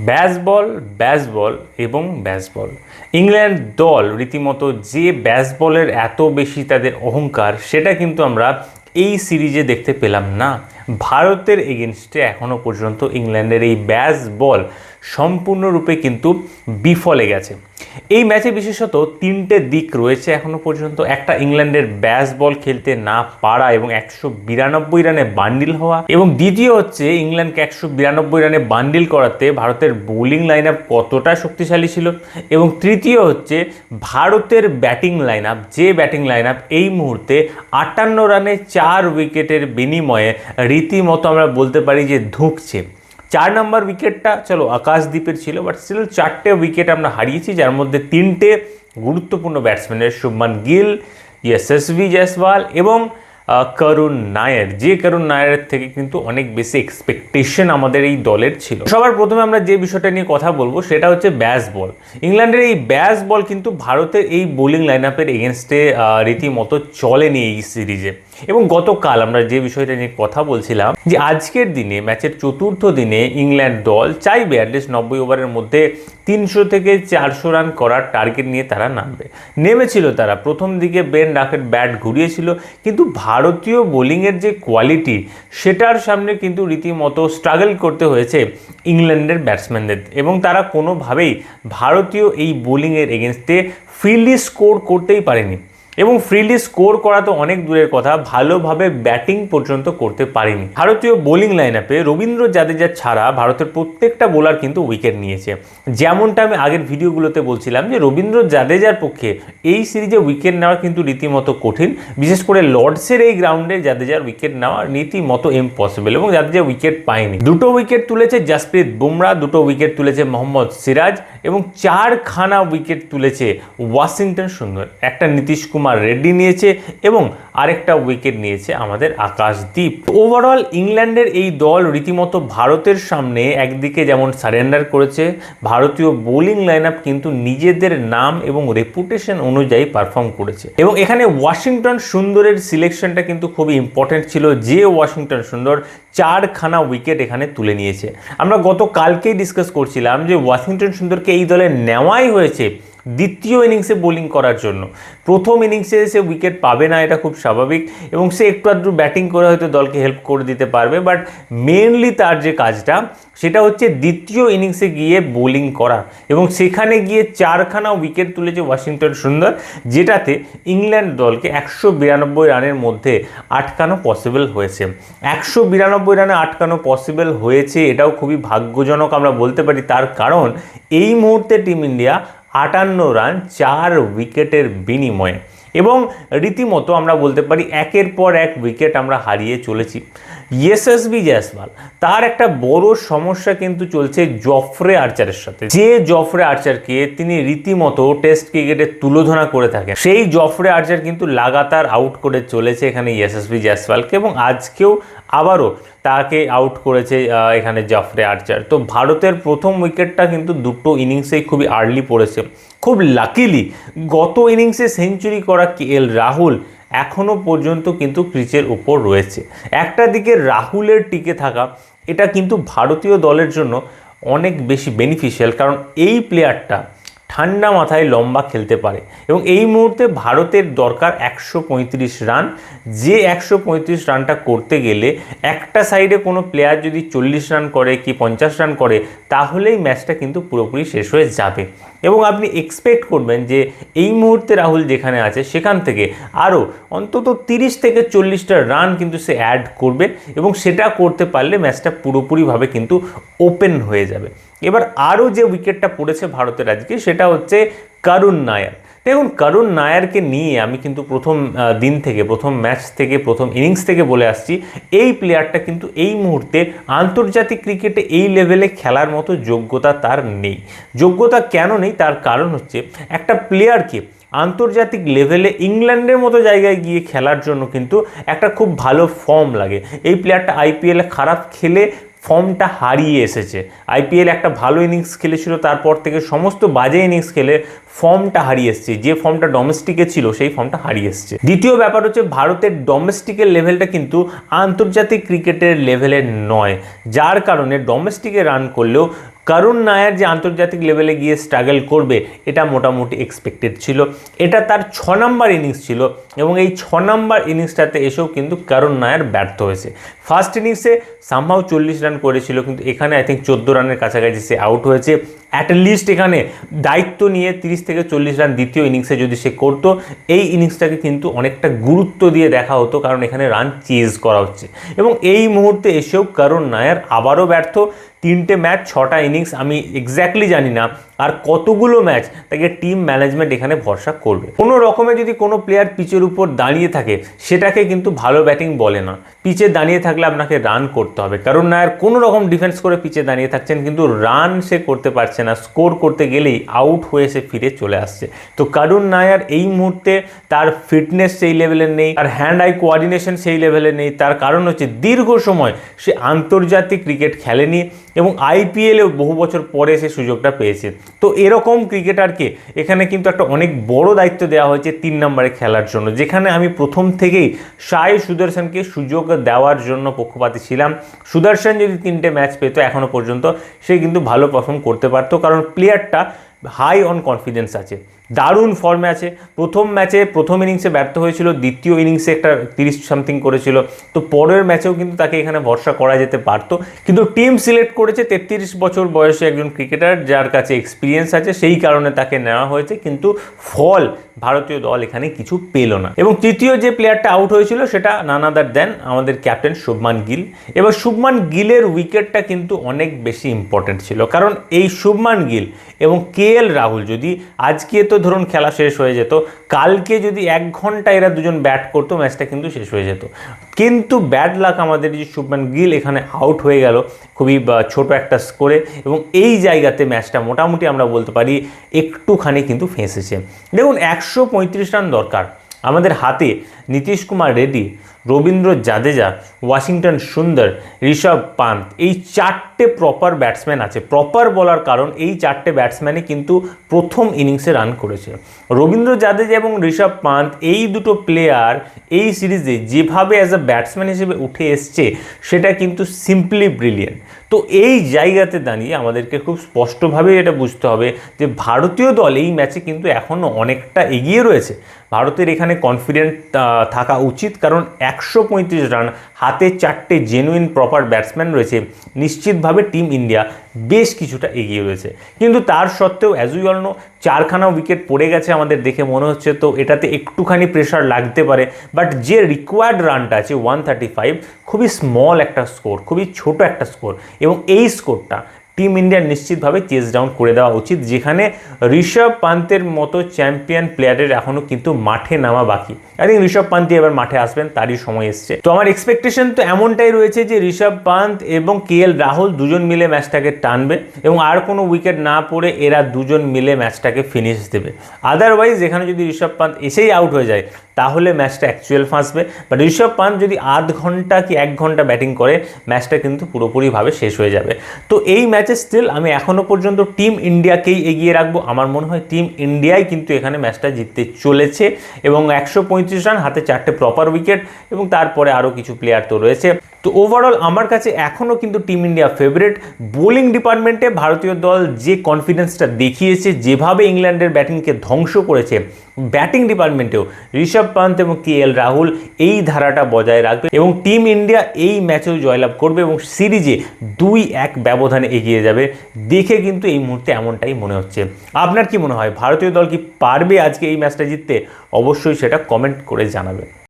ব্যাসবল, ব্যাসবল এবং ব্যাসবল। ইংল্যান্ড দল রীতিমতো যে ব্যাসবলের এত বেশি তাদের অহংকার, সেটা কিন্তু আমরা এই সিরিজে দেখতে পেলাম না। ভারতের এগেনস্টে এখনও পর্যন্ত ইংল্যান্ডের এই ব্যাসবল সম্পূর্ণরূপে কিন্তু বিফলে গেছে। এই ম্যাচে বিশেষত তিনটে দিক রয়েছে এখনও পর্যন্ত। একটা, ইংল্যান্ডের ব্যাসবল খেলতে না পারা এবং 192 রানে বান্ডিল হওয়া, এবং দ্বিতীয় হচ্ছে ইংল্যান্ডকে 192 রানে বান্ডিল করাতে ভারতের বোলিং লাইন আপ কতটা শক্তিশালী ছিল, এবং তৃতীয় হচ্ছে ভারতের ব্যাটিং লাইন আপ, যে ব্যাটিং লাইন আপ এই মুহূর্তে 58 রানে 4 উইকেটের বিনিময়ে রীতিমতো আমরা বলতে পারি যে ধুঁকছে। 4 নম্বর উইকেটটা চলো আকাশদ্বীপের ছিল, বাট স্টিল 4টে উইকেট আমরা হারিয়েছি, যার মধ্যে 3টে গুরুত্বপূর্ণ ব্যাটসম্যানের, শুভমান গিল, যশস্বী জয়সওয়াল এবং করুণ নায়ার, যে করুণ নায়ারের থেকে কিন্তু অনেক বেশি এক্সপেকটেশন আমাদের এই দলের ছিল। সবার প্রথমে আমরা যে বিষয়টা নিয়ে কথা বলবো সেটা হচ্ছে ব্যাসবল। ইংল্যান্ডের এই ব্যাসবল কিন্তু ভারতের এই বোলিং লাইন আপের এগেনস্টে রীতিমতো চলেনি এই সিরিজে। এবং গতকাল আমরা যে বিষয়টা নিয়ে কথা বলছিলাম যে আজকের দিনে, ম্যাচের চতুর্থ দিনে ইংল্যান্ড দল চাইবে অ্যাটলিস্ট 90 ওভারের মধ্যে 300 থেকে 400 রান করার টার্গেট নিয়ে তারা নেমেছিল। তারা প্রথম দিকে বেন ডাকেট ব্যাট ঘুরিয়েছিল, কিন্তু ভারতীয় বোলিংয়ের যে কোয়ালিটি, সেটার সামনে কিন্তু রীতিমতো স্ট্রাগল করতে হয়েছে ইংল্যান্ডের ব্যাটসম্যানদের, এবং তারা কোনোভাবেই ভারতীয় এই বোলিংয়ের এগেনস্টে ফ্রিলি স্কোর করতেই পারেনি। এবং ফ্রিলি স্কোর করা তো অনেক দূরের কথা, ভালোভাবে ব্যাটিং পর্যন্ত করতে পারেনি। ভারতীয় বোলিং লাইন আপে রবীন্দ্র জাদেজা ছাড়া ভারতের প্রত্যেকটা বোলার কিন্তু উইকেট নিয়েছে। যেমনটা আমি আগের ভিডিওগুলোতে বলছিলাম যে রবীন্দ্র জাদেজার পক্ষে এই সিরিজে উইকেট নেওয়া কিন্তু রীতিমতো কঠিন, বিশেষ করে লর্ডসের এই গ্রাউন্ডে জাদেজার উইকেট নেওয়া রীতিমতো ইম্পসিবল, এবং জাদেজা উইকেট পায়নি। 2টো উইকেট তুলেছে জসপ্রীত বুমরা, 2টো উইকেট তুলেছে মোহাম্মদ সিরাজ, এবং 4খানা উইকেট তুলেছে ওয়াশিংটন সুন্দর। একটা নীতিশ কুমার রেড্ডি নিয়েছে এবং আরেকটা উইকেট নিয়েছে আমাদের আকাশদ্বীপ। ওভারঅল ইংল্যান্ডের এই দল রীতিমতো ভারতের সামনে একদিকে যেমন সারেন্ডার করেছে, ভারতীয় বোলিং লাইন আপ কিন্তু নিজেদের নাম এবং রেপুটেশন অনুযায়ী পারফর্ম করেছে। এবং এখানে ওয়াশিংটন সুন্দরের সিলেকশনটা কিন্তু খুবই ইম্পর্টেন্ট ছিল, যে ওয়াশিংটন সুন্দর 4খানা উইকেট এখানে তুলে নিয়েছে। আমরা গতকালকেই ডিসকাস করছিলাম যে ওয়াশিংটন সুন্দরকে এই দলে নেওয়াই হয়েছে দ্বিতীয় ইনিংসে বোলিং করার জন্য। প্রথম ইনিংসে সে উইকেট পাবে না, এটা খুব স্বাভাবিক, এবং সে একটু আধটু ব্যাটিং করে হয়তো দলকে হেল্প করে দিতে পারবে, বাট মেনলি তার যে কাজটা সেটা হচ্ছে দ্বিতীয় ইনিংসে গিয়ে বোলিং করা, এবং সেখানে গিয়ে 4খানা উইকেট তুলেছে ওয়াশিংটন সুন্দর, যেটাতে ইংল্যান্ড দলকে 192 রানের মধ্যে আটকানো পসিবল হয়েছে। 192 রানে আটকানো পসিবল হয়েছে, এটাও খুবই ভাগ্যজনক আমরা বলতে পারি। তার কারণ এই মুহূর্তে টিম ইন্ডিয়া 58 রান 4 উইকেটের বিনিময়ে, এবং রীতিমতো আমরা বলতে পারি একের পর এক উইকেট আমরা হারিয়ে চলেছি। যশস্বী জয়সওয়াল, তার একটা বড় সমস্যা কিন্তু চলছে জফরে আর্চারের সাথে। যে জফরে আর্চারকে তিনি রীতিমতো টেস্ট ক্রিকেটে তুলোধনা করে থাকেন, সেই জফরে আর্চার কিন্তু লাগাতার আউট করে চলেছে এখানে যশস্বী জয়সওয়ালকে, এবং আজকেও আবারও তাকে আউট করেছে এখানে জফরে আর্চার। তো ভারতের প্রথম উইকেটটা কিন্তু 2টো ইনিংসেই খুবই আর্লি পড়েছে। খুব লাকিলি গত ইনিংসে সেঞ্চুরি করা KL রাহুল এখনও পর্যন্ত কিন্তু ক্রিচের উপর রয়েছে। একটা দিকে রাহুলের টিকে থাকা, এটা কিন্তু ভারতীয় দলের জন্য অনেক বেশি বেনিফিশিয়াল, কারণ এই প্লেয়ারটা ঠান্ডা মাথায় লম্বা খেলতে পারে, এবং এই মুহূর্তে ভারতের দরকার 135 রান। যে 135 রানটা করতে গেলে একটা সাইডে কোনো প্লেয়ার যদি 40 রান করে কি 50 রান করে, তাহলেই ম্যাচটা কিন্তু পুরোপুরি শেষ হয়ে যাবে। এবং আপনি এক্সপেক্ট করবেন যে এই মুহূর্তে রাহুল যেখানে আছে সেখান থেকে আরও অন্তত 30 থেকে 40টা রান কিন্তু সে অ্যাড করবে, এবং সেটা করতে পারলে ম্যাচটা পুরোপুরিভাবে কিন্তু ওপেন হয়ে যাবে। এবার আরও যে উইকেটটা পড়েছে ভারতের আজকে, সেটা হচ্ছে করুণ নায়ার। দেখুন, করুণ নায়ারকে নিয়ে আমি কিন্তু প্রথম দিন থেকে, প্রথম ম্যাচ থেকে, প্রথম ইনিংস থেকে বলে আসছি, এই প্লেয়ারটা কিন্তু এই মুহূর্তে আন্তর্জাতিক ক্রিকেটে এই লেভেলে খেলার মতো যোগ্যতা তার নেই। যোগ্যতা কেন নেই, তার কারণ হচ্ছে একটা প্লেয়ারকে আন্তর্জাতিক লেভেলে ইংল্যান্ডের মতো জায়গায় গিয়ে খেলার জন্য কিন্তু একটা খুব ভালো ফর্ম লাগে। এই প্লেয়ারটা IPL-এ খারাপ খেলে ফর্মটা হারিয়ে এসেছে। IPL একটা ভালো ইনিংস খেলেছিল, তারপর থেকে সমস্ত বাজে ইনিংস খেলে ফর্মটা হারিয়ে এসছে। যে ফর্মটা ডোমেস্টিকে ছিল সেই ফর্মটা হারিয়ে এসছে। দ্বিতীয় ব্যাপার হচ্ছে ভারতের ডোমেস্টিকের লেভেলটা কিন্তু আন্তর্জাতিক ক্রিকেটের লেভেলের নয়, যার কারণে ডোমেস্টিকে রান করলেও করুণ নায়ার যে আন্তর্জাতিক লেভেলে গিয়ে স্ট্রাগল করবে এটা মোটামুটি এক্সপেক্টেড ছিল। এটা তার 6 নম্বর ইনিংস ছিল এবং এই 6 নম্বর ইনিংসটাতে এসেও কিন্তু করুণ নায়ার ব্যর্থ হয়েছে। ফার্স্ট ইনিংসে সামহাও 40 রান করেছিল, কিন্তু এখানে আই থিঙ্ক 14 রানের কাছাকাছি সে আউট হয়েছে। অ্যাটলিস্ট এখানে দায়িত্ব নিয়ে 30 থেকে 40 রান দ্বিতীয় ইনিংসে যদি সে করতো, এই ইনিংসটাকে কিন্তু অনেকটা গুরুত্ব দিয়ে দেখা হতো, কারণ এখানে রান চেজ করা হচ্ছে। এবং এই মুহূর্তে এসেও করুণ নায়ার আবারও ব্যর্থ। 3টে ম্যাচ 6টা ইনিংস, আমি এক্স্যাক্টলি জানি না আর কতগুলো ম্যাচ তাকে টিম ম্যানেজমেন্ট এখানে ভরসা করবে। কোনো রকমে যদি কোনো প্লেয়ার পিচের উপর দাঁড়িয়ে থাকে সেটাকে কিন্তু ভালো ব্যাটিং বলে না। পিচে দাঁড়িয়ে থাকলে আপনাকে রান করতে হবে। করুণ নায়ার কোনো রকম ডিফেন্স করে পিচে দাঁড়িয়ে থাকছেন, কিন্তু রান সে করতে পারছে না। স্কোর করতে গেলেই আউট হয়ে সে ফিরে চলে আসছে। তো করুণ নায়ার এই মুহূর্তে তার ফিটনেস সেই লেভেলের নেই, তার হ্যান্ড আই কোঅর্ডিনেশন সেই লেভেলে নেই। তার কারণ হচ্ছে দীর্ঘ সময় সে আন্তর্জাতিক ক্রিকেট খেলেনি এবং আইপিএলেও বহু বছর পরে সে সুযোগটা পেয়েছে। তো এরকম ক্রিকেটারকে এখানে কিন্তু একটা অনেক বড় দায়িত্ব দেওয়া হয়েছে 3 নম্বরে খেলার জন্য, যেখানে আমি প্রথম থেকেই সাই সুদর্শনকে সুযোগ দেওয়ার জন্য পক্ষপাতী ছিলাম। সুদর্শন যদি 3টে ম্যাচ পেত এখনও পর্যন্ত, সে কিন্তু ভালো পারফর্ম করতে পারতো, কারণ প্লেয়ারটা হাই অন কনফিডেন্স আছে, দারুণ ফর্মে আছে। প্রথম ম্যাচে প্রথম ইনিংসে ব্যর্থ হয়েছিল, দ্বিতীয় ইনিংসে একটা 30 সামথিং করেছিল। তো পরের ম্যাচেও কিন্তু তাকে এখানে ভরসা করা যেতে পারতো, কিন্তু টিম সিলেক্ট করেছে 33 বছর বয়সে একজন ক্রিকেটার যার কাছে এক্সপিরিয়েন্স আছে, সেই কারণে তাকে নেওয়া হয়েছে। কিন্তু ফল ভারতীয় দল এখানে কিছু পেল না। এবং তৃতীয় যে প্লেয়ারটা আউট হয়েছিল সেটা নান আদার দেন আমাদের ক্যাপ্টেন শুভমান গিল। এবার শুভমান গিলের উইকেটটা কিন্তু অনেক বেশি ইম্পর্টেন্ট ছিল, কারণ এই শুভমান গিল এবং কেএল রাহুল যদি আজকে তো ধরুন খেলা শেষ হয়ে যেত, কালকে যদি 1 ঘন্টা এরা দুজন ব্যাট করতো ম্যাচটা কিন্তু শেষ হয়ে যেত। কিন্তু ব্যাড লাক আমাদের যে শুভমান গিল এখানে আউট হয়ে গেল খুবই ছোট একটা স্কোরে, এবং এই জায়গাতে ম্যাচটা মোটামুটি আমরা বলতে পারি একটুখানি কিন্তু ফেঁসেছে। দেখুন 135 রান দরকার, আমাদের হাতে নীতিশ কুমার রেড্ডি, রবীন্দ্র জাদেজা, ওয়াশিংটন সুন্দর, ঋষভ পান্ত, এই 4টে প্রপার ব্যাটসম্যান আছে। প্রপার বলার কারণ এই 4টে ব্যাটসম্যানই কিন্তু প্রথম ইনিংসে রান করেছে। রবীন্দ্র জাদেজা এবং ঋষভ পান্ত এই দুটো প্লেয়ার এই সিরিজে যেভাবে অ্যাজ আ ব্যাটসম্যান হিসেবে উঠে এসছে সেটা কিন্তু সিম্পলি ব্রিলিয়েন্ট। তো এই জায়গাতে দাঁড়িয়ে আমাদেরকে খুব স্পষ্টভাবে এটা বুঝতে হবে যে ভারতীয় দল এই ম্যাচে কিন্তু এখনও অনেকটা এগিয়ে রয়েছে। ভারতের এখানে কনফিডেন্ট থাকা উচিত, কারণ 135 রান, হাতে 4টে জেনুইন প্রপার ব্যাটসম্যান রয়েছে, নিশ্চিতভাবে টিম ইন্ডিয়া বেশ কিছুটা এগিয়ে রয়েছে। কিন্তু তার সত্ত্বেও অ্যাজ উই অল নো 4খানা উইকেট পড়ে গেছে আমাদের দেখে মনে হচ্ছে, তো এটাতে একটুখানি প্রেশার লাগতে পারে। বাট যে রিকোয়ার্ড রানটা আছে 135, খুবই স্মল একটা স্কোর, খুবই ছোট একটা স্কোর, এবং এই স্কোরটা টিম ইন্ডিয়ার নিশ্চিতভাবে চেস ডাউন করে দেওয়া উচিত, যেখানে ঋষভ পান্তের মতো চ্যাম্পিয়ন প্লেয়ারের এখনও কিন্তু মাঠে নামা বাকি। আই থিঙ্ক ঋষভ পান্তি এবার মাঠে আসবেন, তারই সময় এসছে। তো আমার এক্সপেকটেশন তো এমনটাই রয়েছে যে ঋষভ পান্ত এবং কেএল রাহুল দুজন মিলে ম্যাচটাকে টানবে এবং আর কোনো উইকেট না পড়ে এরা দুজন মিলে ম্যাচটাকে ফিনিশ দেবে। আদারওয়াইজ এখানে যদি ঋষভ পান্ত এসেই আউট হয়ে যায় তাহলে ম্যাচটা অ্যাকচুয়াল ফাঁসবে। বাট ঋষভ পান্ত যদি আধ ঘন্টা কি 1 ঘন্টা ব্যাটিং করে ম্যাচটা কিন্তু পুরোপুরিভাবে শেষ হয়ে যাবে। তো এই ম্যাচে স্টিল আমি এখনও পর্যন্ত টিম ইন্ডিয়াকেই এগিয়ে রাখবো। আমার মনে হয় টিম ইন্ডিয়াই কিন্তু এখানে ম্যাচটা জিততে চলেছে, এবং 135 রান, হাতে 4টে প্রপার উইকেট, এবং তারপরে আরও কিছু প্লেয়ার তো রয়েছে। তো ওভারঅল আমার কাছে এখনও কিন্তু টিম ইন্ডিয়া ফেভারিট। বোলিং ডিপার্টমেন্টে ভারতীয় দল যে কনফিডেন্সটা দেখিয়েছে, যেভাবে ইংল্যান্ডের ব্যাটিংকে ধ্বংস করেছে, ব্যাটিং ডিপার্টমেন্টেও ঋষভ পান্ত এবং কেএল রাহুল এই ধারাটা বজায় রাখবে এবং টিম ইন্ডিয়া এই ম্যাচেও জয়লাভ করবে এবং সিরিজে 2-1 ব্যবধানে এগিয়ে যাবে। দেখে কিন্তু এই মুহূর্তে এমনটাই মনে হচ্ছে। আপনার কি মনে হয়, ভারতীয় দল কি পারবে আজকে এই ম্যাচটা জিততে? অবশ্যই সেটা কমেন্ট করে জানাবে।